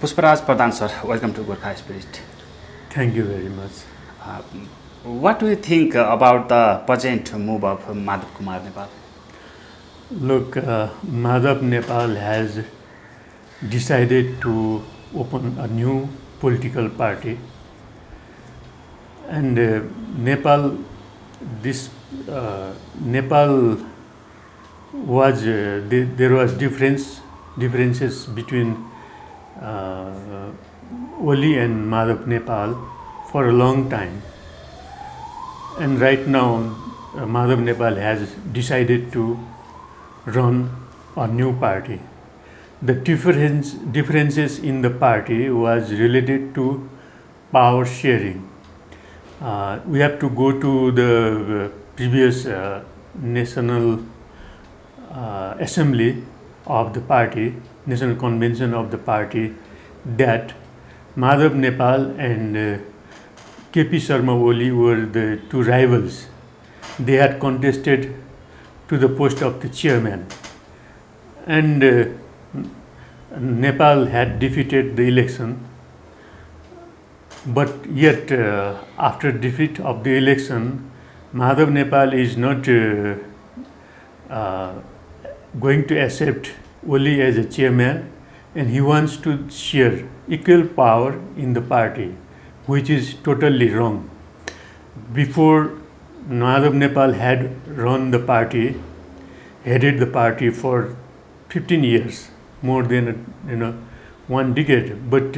Pushpa Raj Pradhan sir, welcome to Gorkha Spirit. Thank you very much. Uh, what do you think about the present move of Madhav Kumar Nepal? Look, Madhav Nepal has decided to open a new political party, and Nepal, this Nepal was there was differences between Oli and Madhav Nepal for a long time, and right now Madhav Nepal has decided to run a new party. The differences in the party was related to power sharing. We have to go to the previous National Assembly of the party, National Convention of the party, that Madhav Nepal and KP Sharma Oli were the two rivals. They had contested to the post of the chairman, and Nepal had defeated the election, but yet after defeat of the election, Madhav Nepal is not going to accept Oli as a chairman, and he wants to share equal power in the party, which is totally wrong. Before, Madhav Nepal had run the party, headed the party for 15 years, more than 1 decade, but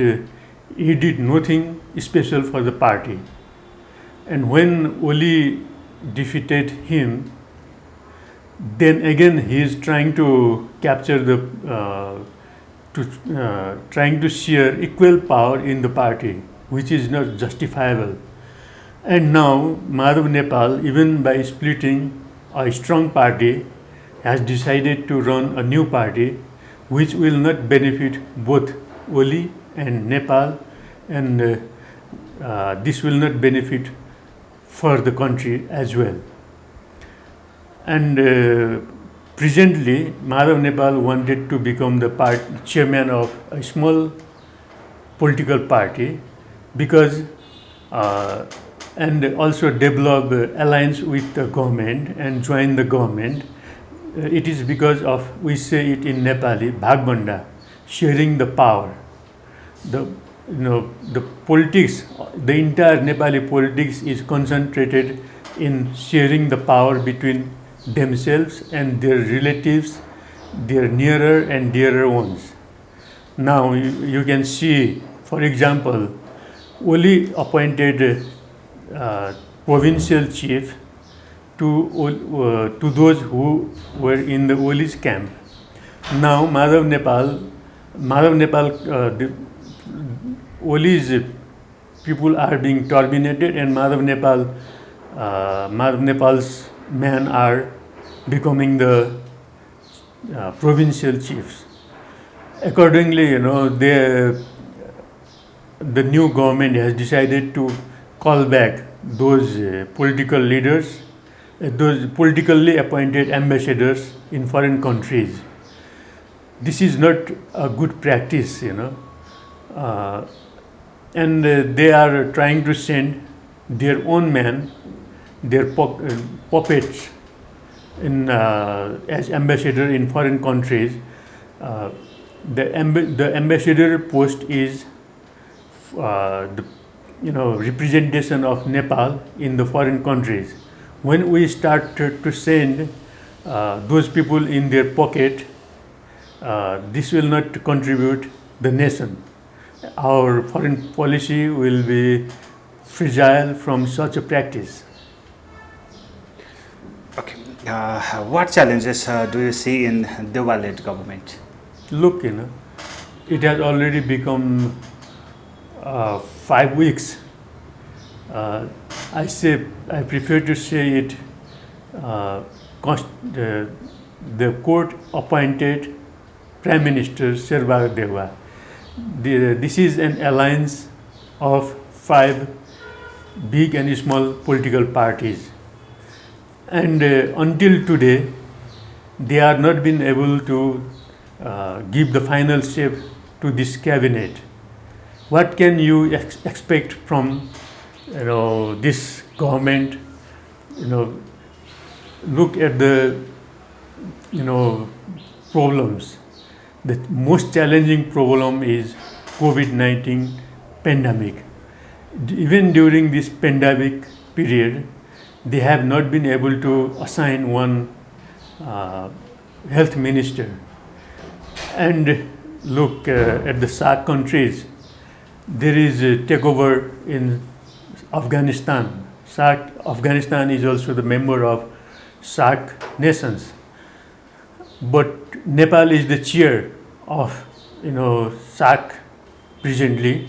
he did nothing special for the party. And when Oli defeated him, then again he is trying to capture trying to share equal power in the party, which is not justifiable. And now Madhav Nepal, even by splitting a strong party, has decided to run a new party which will not benefit both Oli and Nepal, and this will not benefit for the country as well. And presently, Madhav Nepal wanted to become the chairman of a small political party because and also develop alliance with the government and join the government. It is because of, we say it in Nepali, bhagbanda, sharing the power. The politics, the entire Nepali politics is concentrated in sharing the power between themselves and their relatives, their nearer and dearer ones. Now you can see, for example, Oli appointed provincial chief to those who were in the Oli's camp. Now Madhav Nepal, the Oli's people are being terminated, and Madhav Nepal's men are becoming the provincial chiefs. Accordingly, the new government has decided to call back those political leaders, those politically appointed ambassadors in foreign countries. This is not a good practice, and they are trying to send their own men, their puppets, as ambassador in foreign countries. The ambassador post is the representation of Nepal in the foreign countries. When we start to send those people in their pocket, this will not contribute the nation. Our foreign policy will be fragile from such a practice. Okay. What challenges do you see in Deva-led government? Look, it has already become 5 weeks. I prefer to say it. The court appointed Prime Minister Sherba Deva. This is an alliance of 5 big and small political parties, and until today they are not been able to give the final shape to this cabinet. What can you expect from this government? You know, look at the you know problems. The most challenging problem is COVID-19 pandemic. Even during this pandemic period, they have not been able to assign one uh, health minister. And look at the SAARC countries. There is a takeover in Afghanistan. SAARC, Afghanistan is also the member of SAARC nations. But Nepal is the chair of SAARC presently,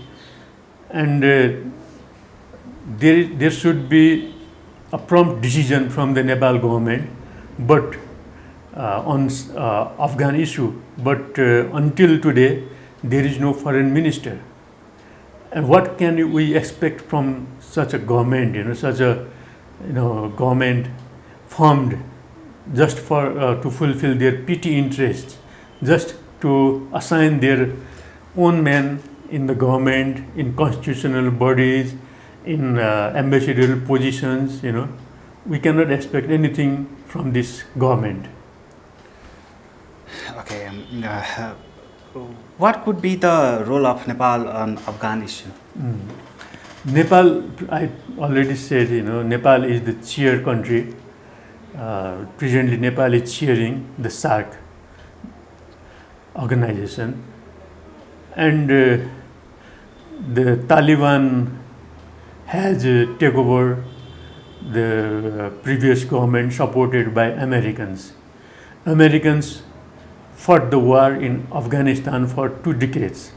and there should be a prompt decision from the Nepal government, but on Afghan issue. But until today, there is no foreign minister. And what can we expect from such a government? Such a government formed just for to fulfill their petty interests, just to assign their own men in the government, in constitutional bodies, in ambassadorial positions. We cannot expect anything from this government. Okay. What could be the role of Nepal on Afghan issue? Nepal, I already said, Nepal is the chair country. Presently, Nepal is chairing the SAARC organization, and the Taliban has taken over the previous government supported by Americans. Americans fought the war in Afghanistan for 2 decades.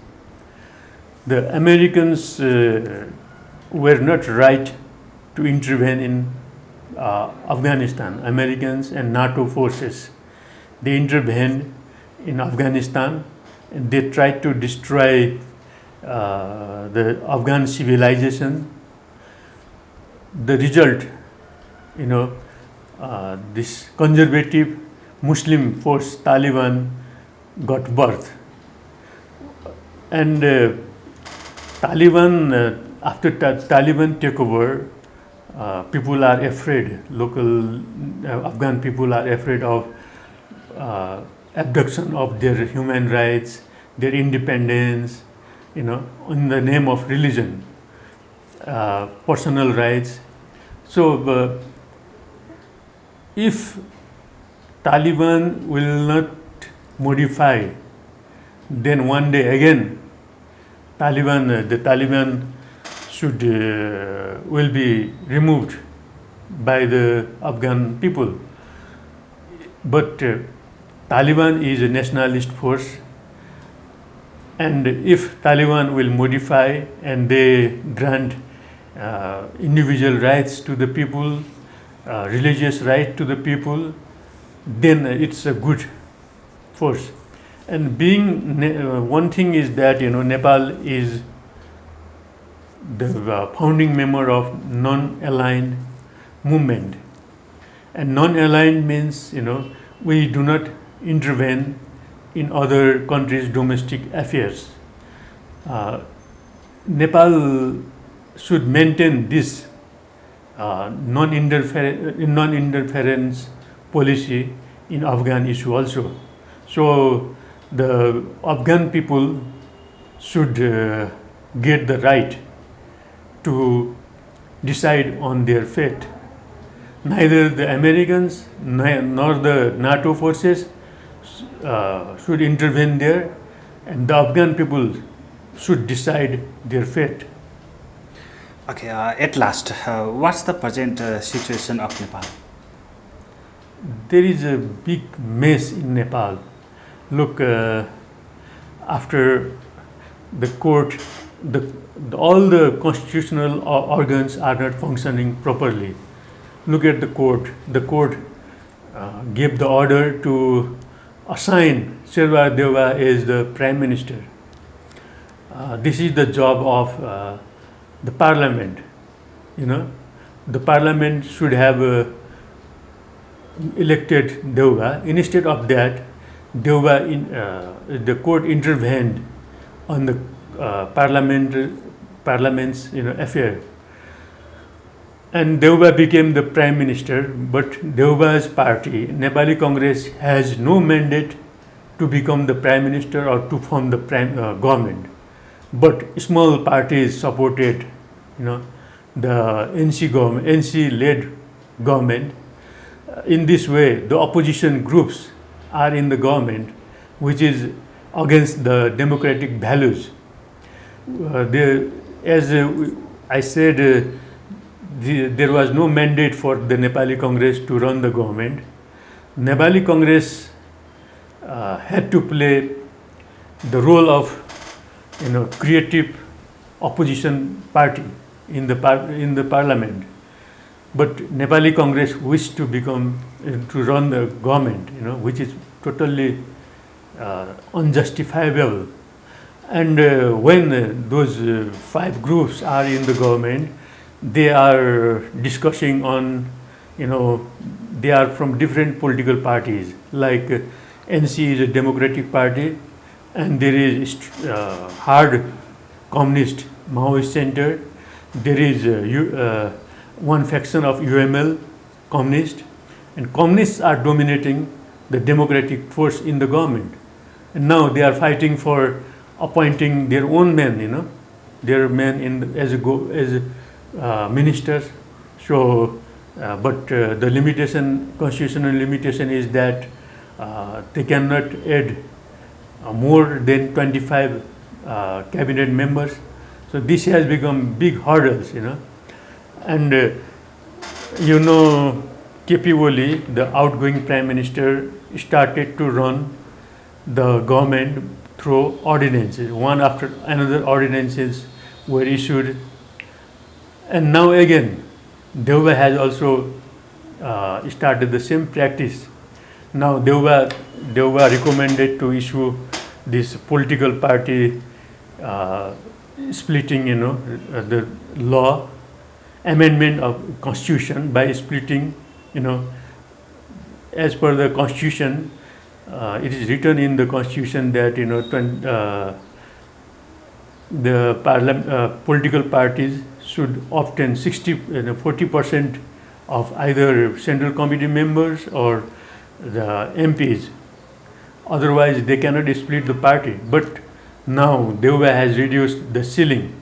The Americans were not right to intervene in Afghanistan. Americans and NATO forces, they intervened in Afghanistan, and they tried to destroy the Afghan civilization. The result, this conservative Muslim force Taliban got birth, and after Taliban took over, people are afraid. Local Afghan people are afraid of abduction of their human rights, their independence, in the name of religion, personal rights. So, if Taliban will not modify, then one day again, the Taliban should will be removed by the Afghan people. But Taliban is a nationalist force, and if Taliban will modify and they grant individual rights to the people, religious right to the people, then it's a good force. And one thing is that Nepal is the founding member of non-aligned movement, and non-aligned means we do not intervene in other countries' domestic affairs. Nepal should maintain this non-interference policy in Afghan issue also. So the Afghan people should get the right to decide on their fate. Neither the Americans nor the NATO forces should intervene there, and the Afghan people should decide their fate. Okay, at last, what's the present situation of Nepal? There is a big mess in Nepal. Look, after the court, all the constitutional organs are not functioning properly. Look at the court. The court gave the order to assign Sherwa Deva as the prime minister. This is the job of the parliament. The parliament should have elected Deva. Instead of that, the court intervened on the parliament's affair. And Deuba became the prime minister, but Deuba's party, Nepali Congress, has no mandate to become the prime minister or to form the government. But small parties supported, the NC-led government. In this way, the opposition groups are in the government, which is against the democratic values. As I said, there was no mandate for the Nepali Congress to run the government. Nepali Congress had to play the role of creative opposition party in the parliament, but Nepali Congress wished to become to run the government, which is totally unjustifiable. And when those 5 groups are in the government, they are discussing on, they are from different political parties. Like NC is a democratic party, and there is hard communist Maoist center. There is one faction of UML, communist, and communists are dominating the democratic force in the government. And now they are fighting for appointing their own men, their men as ministers. So, but the constitutional limitation is that they cannot add more than 25 cabinet members. So this has become big hurdles, And KP Oli, the outgoing prime minister, started to run the government through ordinances. One after another ordinances were issued. And now again, Deuba has also started the same practice. Now Deuba recommended to issue this political party splitting, the law, amendment of constitution by splitting, as per the constitution, it is written in the constitution that the political parties should obtain 40% of either central committee members or the MPs. Otherwise, they cannot split the party. But now Deuba has reduced the ceiling.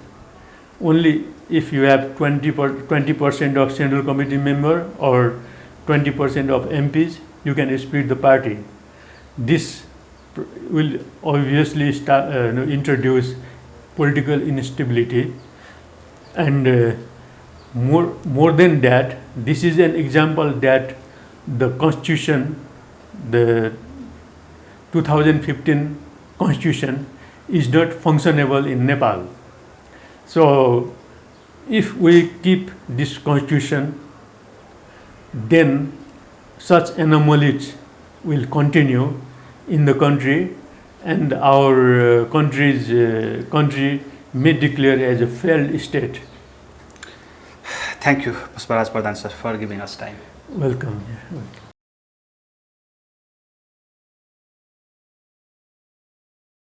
Only if you have 20% of central committee member or 20% of MPs, you can split the party. This will obviously introduce political instability, and more than that, this is an example that the constitution, the 2015 constitution, is not functionable in Nepal. So if we keep this constitution, then such anomalies will continue in the country, and our country may declare as a failed state. Thank you, Pushpa Raj Pradhan sir, for giving us time. Welcome. Yeah.